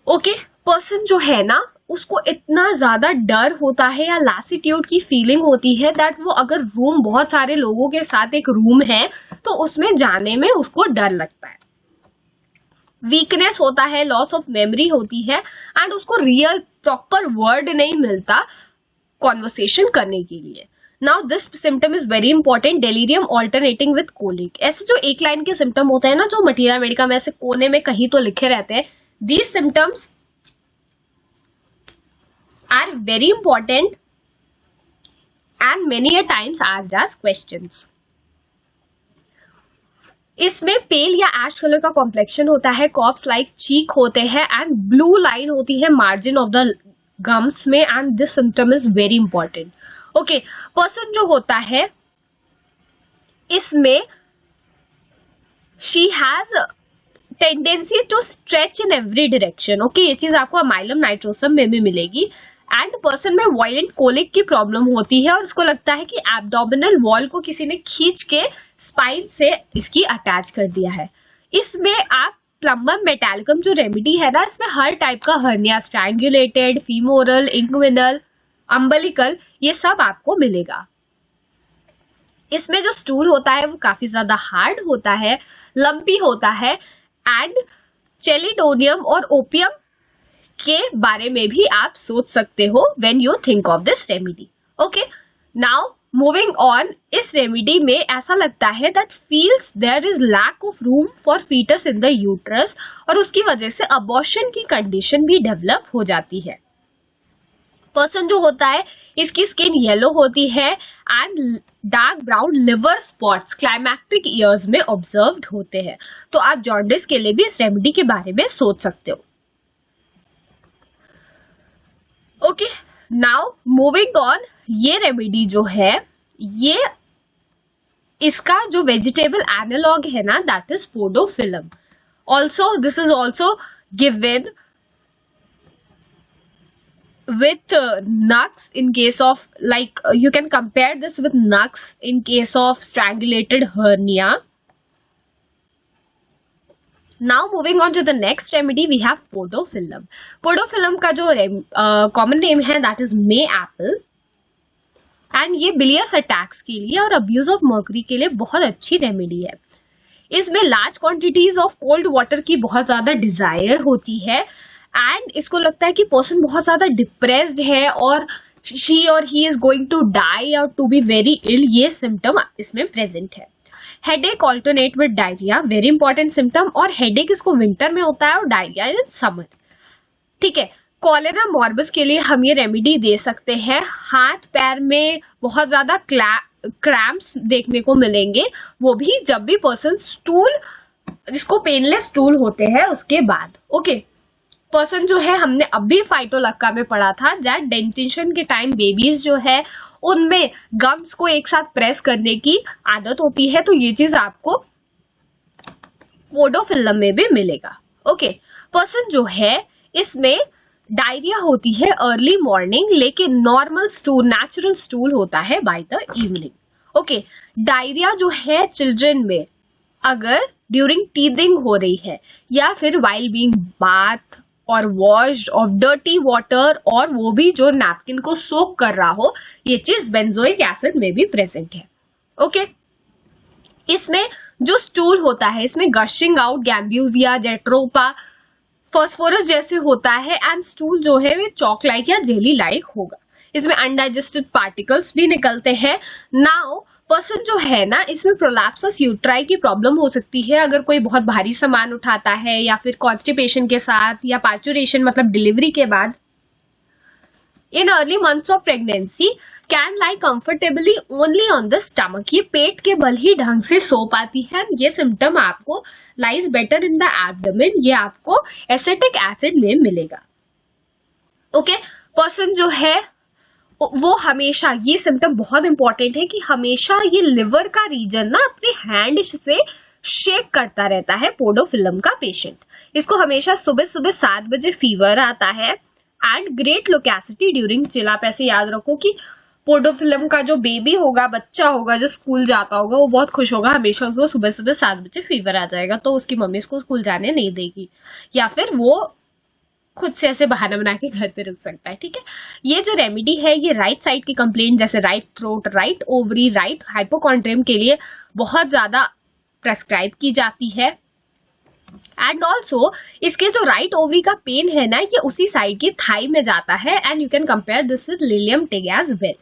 Okay, person जो है ना उसको इतना ज्यादा डर होता है या लैसिट्यूड की फीलिंग होती है दैट वो अगर रूम बहुत सारे लोगों के साथ एक रूम है तो उसमें जाने में उसको डर लगता है। वीकनेस होता है, लॉस ऑफ मेमोरी होती है एंड उसको रियल प्रॉपर वर्ड नहीं मिलता कॉन्वर्सेशन करने के लिए। Now this symptom is very important, delirium alternating with colic. ऐसे जो एक लाइन के सिम्टम होते हैं ना, जो मटीरिया मेडिका में ऐसे कोने में कहीं तो लिखे रहते हैं, these symptoms are very important and many a times asked as questions. इसमें पेल या एश कलर का कॉम्प्लेक्शन होता है, कॉप्स लाइक चीक होते हैं एंड ब्लू लाइन होती है मार्जिन ऑफ द गम्स में and this symptom is very important. Okay, person जो होता है इसमें she has tendency to stretch in every direction. Okay, ये चीज आपको अमाइलम नाइट्रोसम में भी मिलेगी। एंड पर्सन में वायलेंट कोलिक की प्रॉब्लम होती है और उसको लगता है कि एब्डोमिनल वॉल को किसी ने खींच के स्पाइन से इसकी अटैच कर दिया है। इसमें आप प्लम्बम मेटालिकम जो रेमेडी है ना, इसमें हर टाइप का हर्निया, स्ट्रैंगुलेटेड, फीमोरल, इंक्विनल, अम्बलिकल, ये सब आपको मिलेगा। इसमें जो स्टूल होता है वो काफी ज्यादा हार्ड होता है, लंपी होता है एंड चेलिडोनियम और ओपियम के बारे में भी आप सोच सकते हो when you think of this remedy. Okay, now moving on, इस रेमेडी में ऐसा लगता है that feels there is lack of room for foetus in the uterus और उसकी वजह से अबॉर्शन की कंडीशन भी डेवलप हो जाती है। पर्सन जो होता है इसकी स्किन येलो होती है and dark brown liver spots climactic years में ऑब्जर्व्ड होते हैं। तो आप जॉन्डिस के लिए भी इस रेमेडी के बारे में सोच सकते हो। ओके, नाउ मूविंग ऑन, ये रेमेडी जो है ये इसका जो वेजिटेबल एनालॉग है ना, that is podophyllum. Also this is also given with nuts in case of, like you can compare this with nuts in case of strangulated hernia. Now moving on to the next remedy, we have Podophyllum. Podophyllum का जो common name है that is mayapple and ये bilious attacks के लिए और abuse of mercury के लिए बहुत अच्छी रेमेडी है। इसमें large quantities of cold water की बहुत ज्यादा डिजायर होती है एंड इसको लगता है कि पर्सन बहुत ज्यादा डिप्रेस्ड है और शी और he is going to die और टू बी वेरी इल, ये सिम्टम इसमें प्रेजेंट है। Headache alternate with diarrhoea, very important symptom, और हेडेक इसको विंटर में होता है और डायरिया इन समर। ठीक है, कॉलेरा मॉर्बस के लिए हम ये रेमेडी दे सकते हैं। हाथ पैर में बहुत ज्यादा क्रैम्प्स देखने को मिलेंगे, वो भी जब भी पर्सन स्टूल, जिसको पेनलेस स्टूल होते हैं उसके बाद। ओके, पर्सन जो है हमने अभी फाइटोलक्का में पढ़ा था, दैट डेंटिशन के टाइम बेबीज जो है उनमें गम्स को एक साथ प्रेस करने की आदत होती है, तो ये चीज आपको पोडोफिलम में भी मिलेगा। ओके, पर्सन जो है इसमें डायरिया होती है अर्ली मॉर्निंग, लेकिन नॉर्मल स्टूल, नेचुरल स्टूल होता है by the evening. Okay, diarrhoea जो है चिल्ड्रन में अगर ड्यूरिंग टीथिंग हो रही है या फिर वाइल बीइंग बाथ और वॉश्ड ऑफ डर्टी वाटर, और वो भी जो नैपकिन को सोक कर रहा हो, ये चीज बेंजोइक एसिड में भी प्रेजेंट है। ओके, इसमें जो स्टूल होता है इसमें गशिंग आउट गैम्ब्यूजिया, जेट्रोपा, फॉस्फोरस जैसे होता है एंड स्टूल जो है वे चॉक लाइक या जेली लाइक होगा। इसमें अनडाइजेस्टेड पार्टिकल्स भी निकलते हैं। नाउ पर्सन जो है ना इसमें प्रोलैप्सस यूट्राई की प्रॉब्लम हो सकती है अगर कोई बहुत भारी सामान उठाता है या फिर कॉन्स्टिपेशन के साथ या पार्चुरेशन मतलब डिलीवरी के बाद। In early months of pregnancy can lie comfortably only on the stomach, ये पेट के बल ही ढंग से सो पाती है। ये सिम्टम आपको lies better in the abdomen, ये आपको एसिटिक एसिड में मिलेगा। ओके, पर्सन जो है वो हमेशा, ये सिम्टम बहुत इंपॉर्टेंट है कि हमेशा ये लिवर का रीजन ना अपने हैंड से शेक करता रहता है। पोडोफिलम का पेशेंट, इसको हमेशा सुबह सुबह 7 बजे फीवर आता है and great loquacity during chill. आप ऐसे याद रखो कि पोडोफिलम का जो बेबी होगा, बच्चा होगा जो स्कूल जाता होगा, वो बहुत खुश होगा, हमेशा उसको सुबह सुबह 7 बजे फीवर आ जाएगा तो उसकी मम्मी उसको स्कूल जाने नहीं देगी, या फिर वो खुद से ऐसे बहाना बना के घर पे रुक सकता है। ठीक है, ये जो रेमेडी है ये राइट साइड की कंप्लेंट जैसे right throat, right ovary, right hypochondrium के लिए बहुत ज्यादा प्रेस्क्राइब की जाती है। एंड ऑल्सो इसके जो राइट ओवरी का पेन है ना, ये उसी साइड की थाई में जाता है and you can compare this with lilium tig as well.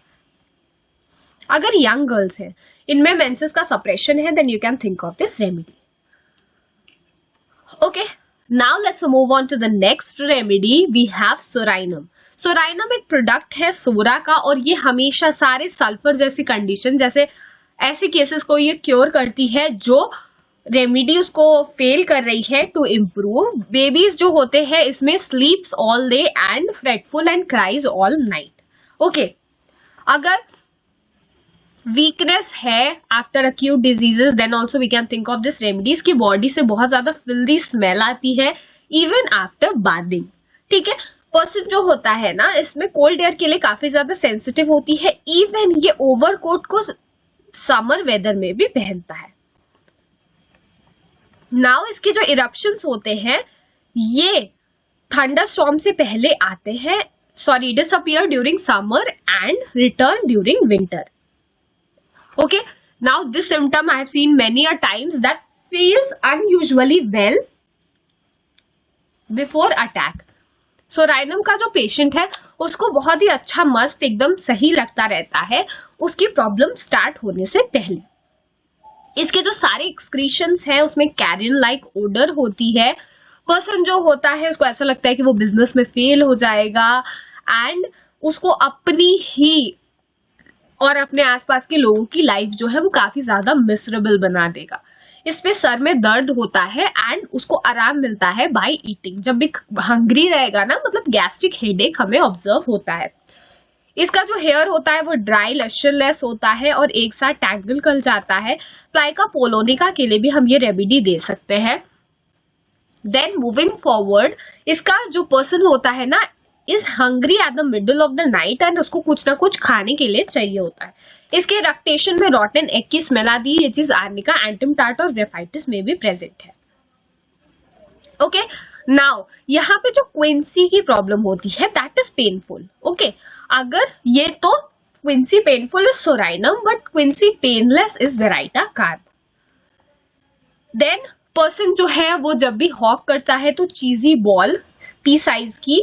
अगर यंग गर्ल्स हैं, इनमें मेंसेस का सप्रेशन है, then you can think of this remedy. Okay, now let's move on to the next remedy. We have Psorinum. Psorinum एक प्रोडक्ट है सोरा का और ये हमेशा सारे सल्फर जैसी कंडीशन, जैसे ऐसे केसेस को ये क्योर करती है जो रेमेडी उसको फेल कर रही है टू इम्प्रूव। बेबीज जो होते हैं इसमें sleeps all day and fretful and cries all night. Okay, अगर वीकनेस है after acute diseases, then also we can think of this remedies की बॉडी से बहुत ज्यादा फिल्दी स्मेल आती है इवन आफ्टर बाथिंग। ठीक है, पर्सन जो होता है ना इसमें कोल्ड एयर के लिए काफी ज्यादा सेंसिटिव होती है, इवन ये ओवरकोट को समर वेदर में भी पहनता है। नाउ इसके जो इरप्शंस होते हैं ये थंडरस्टॉर्म से पहले आते हैं, sorry disappear during summer and return during winter. Okay, now this symptom I have seen many a times that feels unusually well before attack. Psorinum का जो पेशेंट है उसको बहुत ही अच्छा मस्त एकदम सही लगता रहता है उसकी प्रॉब्लम स्टार्ट होने से पहले। इसके जो सारे एक्सक्रीशंस हैं उसमें कैरियन लाइक ओडर होती है। पर्सन जो होता है उसको ऐसा लगता है कि वो बिजनेस में फेल हो जाएगा एंड उसको अपनी ही और अपने आसपास के लोगों की लाइफ जो है वो काफी ज्यादा मिसरेबल बना देगा। इसमें सर में दर्द होता है एंड उसको आराम मिलता है बाय ईटिंग। जब भी हंग्री रहेगा ना, मतलब गैस्ट्रिक हेडेक हमें ऑब्जर्व होता है। इसका जो हेयर होता है वो ड्राई लश्चरलेस होता है और एक साथ टैंगल कर जाता है। प्लाइका पोलोनिका के लिए भी हम ये रेमेडी दे सकते हैं। देन मूविंग फॉरवर्ड, इसका जो पर्सन होता है ना is hungry at the middle of the night and उसको कुछ ना कुछ खाने के लिए चाहिए होता है। इसके रक्टेशन में रॉटन एग की स्मेल आती है, ये चीज आर्निका, एंटम टार्ट और ग्रेफाइटिस में भी प्रेजेंट है। ओके, नाउ यहाँ पे जो क्विंसी की प्रॉब्लम होती है दैट इज पेनफुल। ओके, अगर ये तो quinsy painful is psorinum but quinsy painless is baryta carb. Then person जो है वो जब भी हॉक करता है तो चीजी बॉल पी साइज की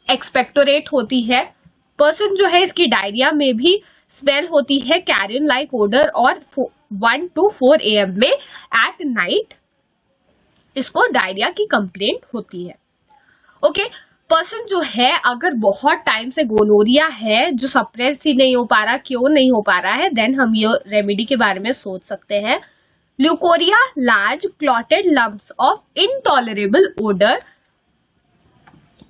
एक्सपेक्टोरेट होती है। पर्सन जो है इसकी डायरिया में भी स्मेल होती है कैरियन लाइक ओडर और 1 to 4 AM में एट नाइट इसको डायरिया की कंप्लेंट होती है। ओके, पर्सन जो है अगर बहुत टाइम से गोनोरिया है जो सप्रेस ही नहीं हो पा रहा, क्यों नहीं हो पा रहा है, देन हम ये रेमेडी के बारे में सोच सकते हैं। Leucorrhoea, large clotted lumps of intolerable odour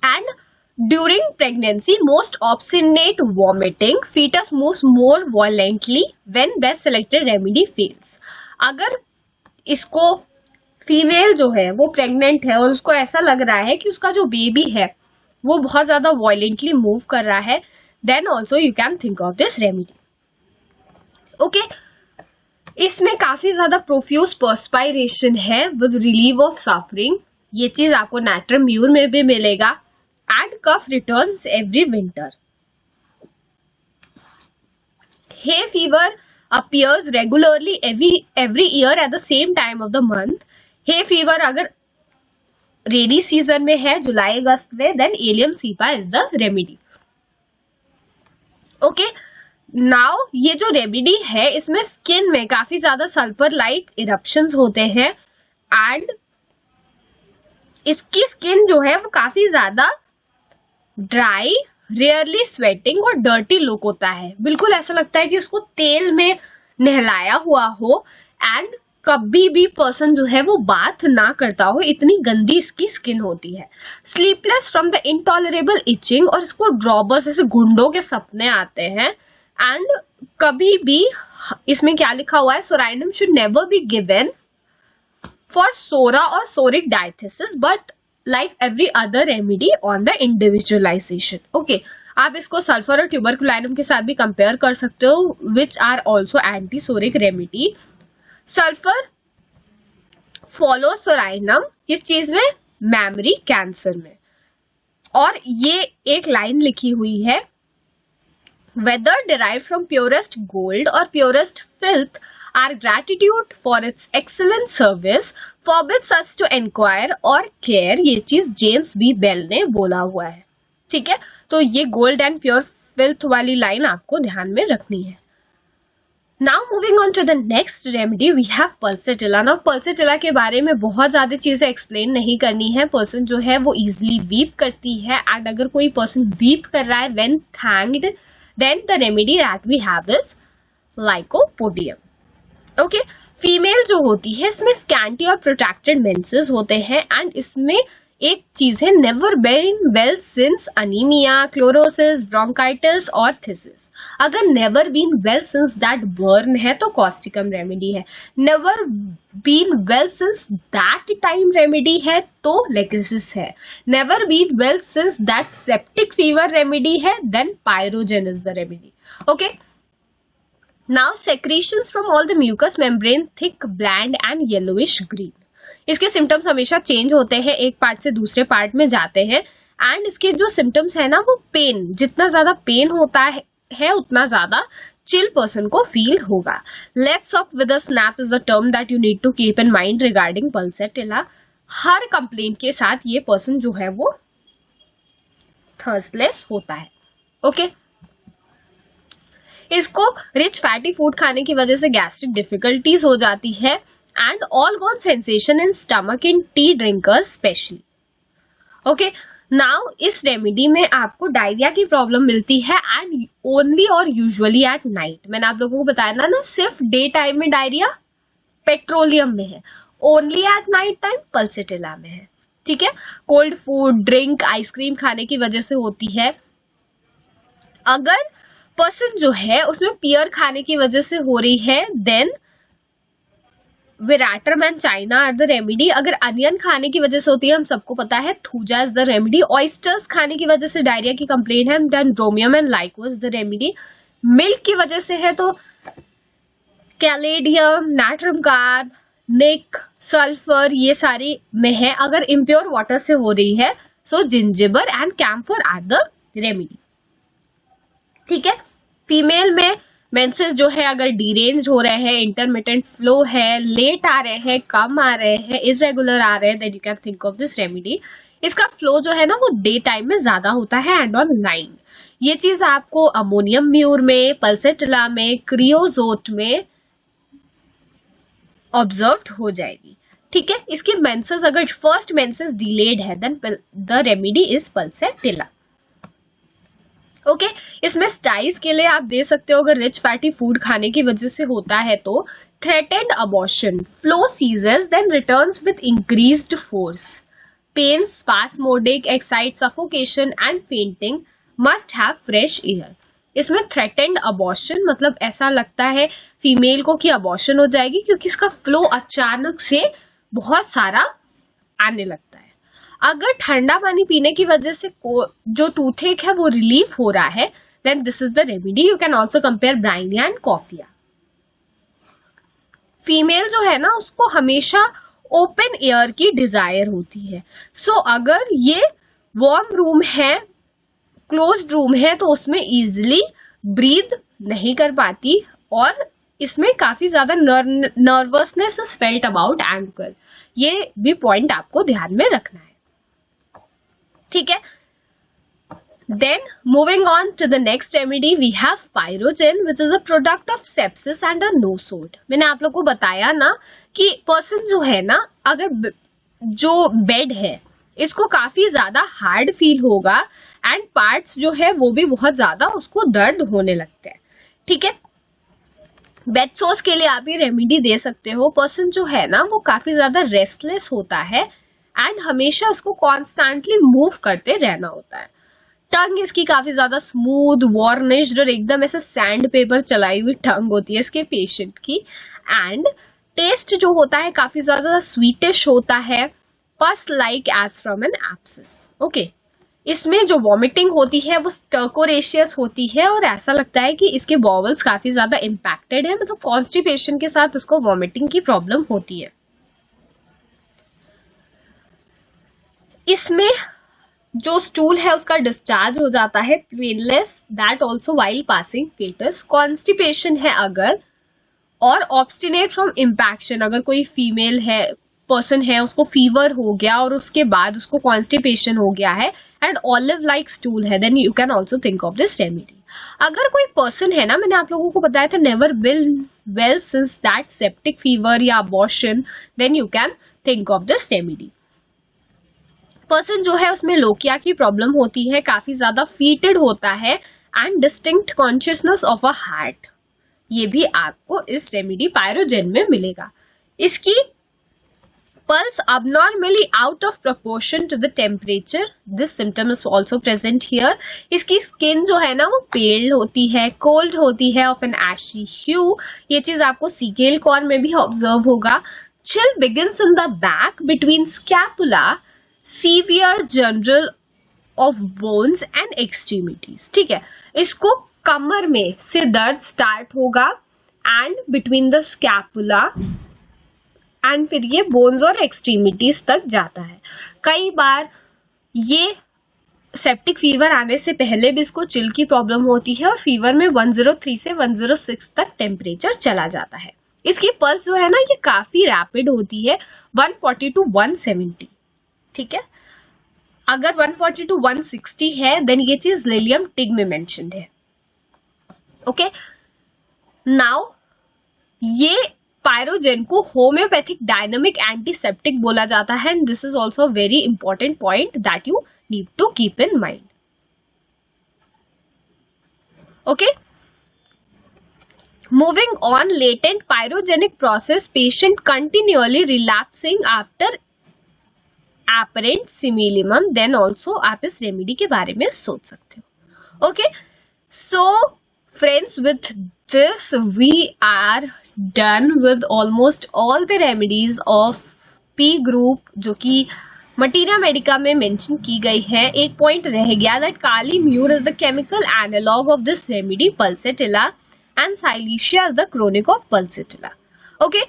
and during pregnancy most obstinate vomiting, fetus moves more violently when best selected remedy fails। अगर इसको फीमेल जो है वो प्रेग्नेंट है और उसको ऐसा लग रहा है कि उसका जो बेबी है वो बहुत ज्यादा वायलेंटली मूव कर रहा है, then also you can think of this remedy. Okay, इसमें काफी ज्यादा प्रोफ्यूज पर्सपायरेशन है विद रिलीव ऑफ सफरिंग, ये चीज आपको नाइट्रम म्यूर में भी मिलेगा। And cough returns every winter. Hay fever appears regularly every year at the same time of the month. Hay fever अगर रेनी सीजन में है जुलाई अगस्त में, then allium cepa is the remedy. Okay, now ये जो रेमेडी है इसमें स्किन में काफी ज्यादा सल्फर लाइक इरप्शंस होते हैं एंड इसकी स्किन जो है वो काफी ज्यादा ड्राई, रेयरली स्वेटिंग और डर्टी लुक होता है, बिल्कुल ऐसा लगता है कि उसको तेल में नहलाया हुआ हो एंड कभी भी पर्सन जो है वो बाथ ना करता हो, इतनी गंदी इसकी स्किन होती है। Sleepless from the intolerable itching, और इसको ड्रॉबर्स जैसे गुंडों के सपने आते हैं। एंड कभी भी इसमें क्या लिखा हुआ है, psorinum should never be given for psora और psoric diathesis but like every other remedy on the individualisation. Okay, आप इसको सल्फर और ट्यूबरकुलाइनम के साथ भी कंपेयर कर सकते हो, which are also antipsoric remedy. Sulphur follow psorinum किस चीज में, मेमोरी कैंसर में। और ये एक लाइन लिखी हुई है, whether derive from purest gold और purest filth our gratitude for its excellent service forbids us to enquire और केयर। ये चीज जेम्स बी बेल ने बोला हुआ है। ठीक है, तो ये गोल्ड एंड प्योर फिल्थ वाली लाइन आपको ध्यान में रखनी है। Now moving on to the next remedy we have pulsatilla. Now pulsatilla के बारे में बहुत ज्यादा चीजें एक्सप्लेन नहीं करनी है। पर्सन जो है वो इजिली वीप करती है, एंड अगर कोई पर्सन वीप कर रहा है when thanked, then the remedy that we have is lycopodium. Okay, female जो होती है इसमें स्कैंटी और प्रोट्रैक्टेड मेंसेस होते हैं, एंड इसमें एक चीज है, never been well since anaemia, chlorosis, bronchitis और थिसिस। अगर never been well since that burn है तो कॉस्टिकम रेमेडी है। Never been well since that time remedy है तो लेक्रिसिस है। Never been well since that septic fever remedy है, then pyrogen is the remedy. Okay, now secretions from all the mucous membrane thick, bland and yellowish green. इसके सिम्टम्स हमेशा चेंज होते हैं, एक पार्ट से दूसरे पार्ट में जाते हैं, एंड इसके जो सिम्टम्स है ना वो पेन, जितना ज्यादा पेन होता है उतना ज्यादा चिल पर्सन को फील होगा। Let's up with a snap is the term that you need to keep in mind regarding pulsatilla. हर कंप्लेंट के साथ ये पर्सन जो है वो थर्स्टलेस होता है। ओके, इसको रिच फैटी फूड खाने की वजह से गैस्ट्रिक डिफिकल्टीज हो जाती है, and all gone sensation in stomach in tea drinkers specially. Okay, now इस रेमेडी में आपको डायरिया की प्रॉब्लम मिलती है, एंड ओनली और यूजुअली एट नाइट। मैंने आप लोगों को बताया ना सिर्फ डे टाइम में डायरिया पेट्रोलियम में है, only at night time pulsatilla में है। ठीक है, कोल्ड फूड, ड्रिंक, आइसक्रीम खाने की वजह से होती है। अगर पर्सन जो है उसमें पियर खाने की वजह से हो रही है, then veratrum and china are the remedy. अगर अनियन खाने की वजह से होती है, हम सबको पता है thuja is the remedy. Oysters खाने की वजह से डायरिया की कंप्लेन है, then bromium and lyco is the remedy. Milk की वजह से है तो कैलेडियम, नाट्रियम कार्ब, निक, सल्फर, ये सारी में है। अगर इम्प्योर वाटर से हो रही है so zingiber and camphor are the remedy. ठीक है, फीमेल में मेंसेस जो है अगर डीरेंज्ड हो रहे हैं, इंटरमिटेंट फ्लो है, लेट आ रहे हैं, कम आ रहे हैं, इरेगुलर आ रहे हैं, then you can think of this remedy. इसका फ्लो जो है ना वो डे टाइम में ज्यादा होता है एंड ऑन लाइन। ये चीज आपको अमोनियम म्यूर में, पल्सेटिला में, क्रियोजोट में ऑब्जर्व हो जाएगी। ठीक है, इसकी मेंसेस अगर फर्स्ट मेंसेस डिलेड है then the remedy is pulsatilla. Okay, इसमें स्टाइज के लिए आप दे सकते हो, अगर रिच फैटी फूड खाने की वजह से होता है तो थ्रेटेंड अबॉर्शन, फ्लो सीजर्स, then returns with increased force, pain, spasmodic, excite, suffocation and fainting, must have fresh air. इसमें थ्रेटेंड अबॉर्शन मतलब ऐसा लगता है फीमेल को कि अबॉर्शन हो जाएगी, क्योंकि इसका फ्लो अचानक से बहुत सारा आने लगता है। अगर ठंडा पानी पीने की वजह से जो टूथेक है वो रिलीफ हो रहा है, then this is the remedy. You can also compare bryonia and coffea. Female जो है ना उसको हमेशा ओपन एयर की डिजायर होती है। सो अगर ये वार्म रूम है, क्लोज्ड रूम है, तो उसमें इजिली ब्रीथ नहीं कर पाती, और इसमें काफी ज्यादा nervousness is felt about ankle. ये भी पॉइंट आपको ध्यान में रखना है। ठीक है, then moving on to the next remedy we have pyrogen which is a product of sepsis and a nosode. मैंने आप लोगों को बताया ना कि पर्सन जो है ना, अगर जो बेड है इसको काफी ज्यादा हार्ड फील होगा एंड पार्ट्स जो है वो भी बहुत ज्यादा उसको दर्द होने लगते हैं। ठीक है, बेड सोर्स के लिए आप ये रेमेडी दे सकते हो। पर्सन जो है ना वो काफी ज्यादा रेस्टलेस होता है एंड हमेशा उसको कॉन्स्टेंटली मूव करते रहना होता है। टंग इसकी काफी ज्यादा स्मूथ वार्निश्ड और एकदम ऐसे सैंड पेपर चलाई हुई टंग होती है इसके पेशेंट की। एंड टेस्ट जो होता है काफी ज्यादा स्वीटिश होता है, pus like as from an abscess. Okay, इसमें जो वॉमिटिंग होती है वो स्टर्कोरेशियस होती है और ऐसा लगता है कि इसके बॉवल्स काफी ज्यादा इम्पैक्टेड है, मतलब कॉन्स्टिपेशन के साथ इसको वॉमिटिंग की प्रॉब्लम होती है। इसमें जो स्टूल है उसका डिस्चार्ज हो जाता है painless, that also while passing foetus. Constipation है अगर, और ऑब्स्टिनेट फ्रॉम इम्पैक्शन, अगर कोई फीमेल है पर्सन है उसको फीवर हो गया और उसके बाद उसको कॉन्स्टिपेशन हो गया है एंड ऑलिव लाइक स्टूल है, then you can also think of this remedy. अगर कोई पर्सन है ना, मैंने आप लोगों को बताया था never will well since that septic fever या abortion, then you can think of this remedy. Person जो है उसमें लोकिया की प्रॉब्लम होती है, काफी ज्यादा फीटेड होता है and distinct consciousness of a heart, ये भी आपको इस रेमेडी पायरोजेन में मिलेगा। इसकी pulse abnormally out of proportion to the temperature, this symptom is also present here। इसकी स्किन जो है ना वो पेल होती है, कोल्ड होती है, ऑफ एन एशी ह्यू, ये चीज आपको सीकेल कॉर्न में भी ऑब्जर्व होगा। Chill begins in the back between scapula, severe general of bones and extremities. ठीक है, इसको कमर में से दर्द स्टार्ट होगा and between the scapula and फिर ये बोन्स और एक्सट्रीमिटीज तक जाता है। कई बार ये सेप्टिक फीवर आने से पहले भी इसको चिल की प्रॉब्लम होती है और फीवर में 103 से 106 तक टेम्परेचर चला जाता है। इसकी पल्स जो है ना ये काफी रैपिड होती है, 140 टू 170। ठीक है, अगर 140 टू 160 है देन ये चीज लिलियम टिग में मेंशन्ड है। ओके, नाउ ये पायरोजेन को होम्योपैथिक डायनामिक एंटीसेप्टिक बोला जाता है and this is also very important point that you need to keep in mind. Okay, moving on, latent pyrogenic process, patient continuously relapsing after apparent similimum, then also आप इस रेमेडी के बारे में सोच सकते हो। Okay, so friends, with this we are done with almost all the remedies of P group जो कि मटीरिया मेडिका में मेंशन की गई है। एक पॉइंट रह गया, that kali mur is the chemical analogue of this remedy pulsatilla and silicea is the chronic of pulsatilla. Okay,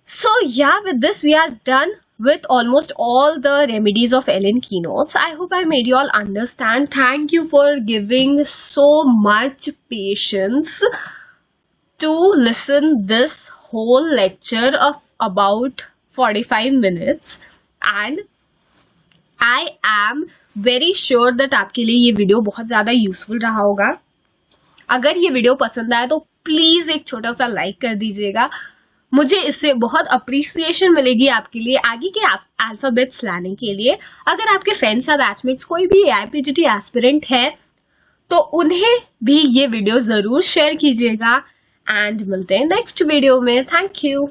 so yeah, with this we are done with almost all the remedies of Ellen Keynotes. I hope I made you all understand. Thank you for giving so much patience to listen this whole lecture of about 45 minutes, and I am very sure that आपके लिए ये वीडियो बहुत ज़्यादा यूजफुल रहा होगा। अगर ये वीडियो पसंद आया तो प्लीज़ एक छोटा सा लाइक कर दीजिएगा, मुझे इससे बहुत अप्रिसिएशन मिलेगी आपके लिए आगे के अल्फाबेट्स लाने के लिए। अगर आपके फ्रेंड्स या बैचमेट्स कोई भी AIAPGET एस्पिरेंट है तो उन्हें भी ये वीडियो ज़रूर शेयर कीजिएगा एंड मिलते हैं नेक्स्ट वीडियो में। Thank you.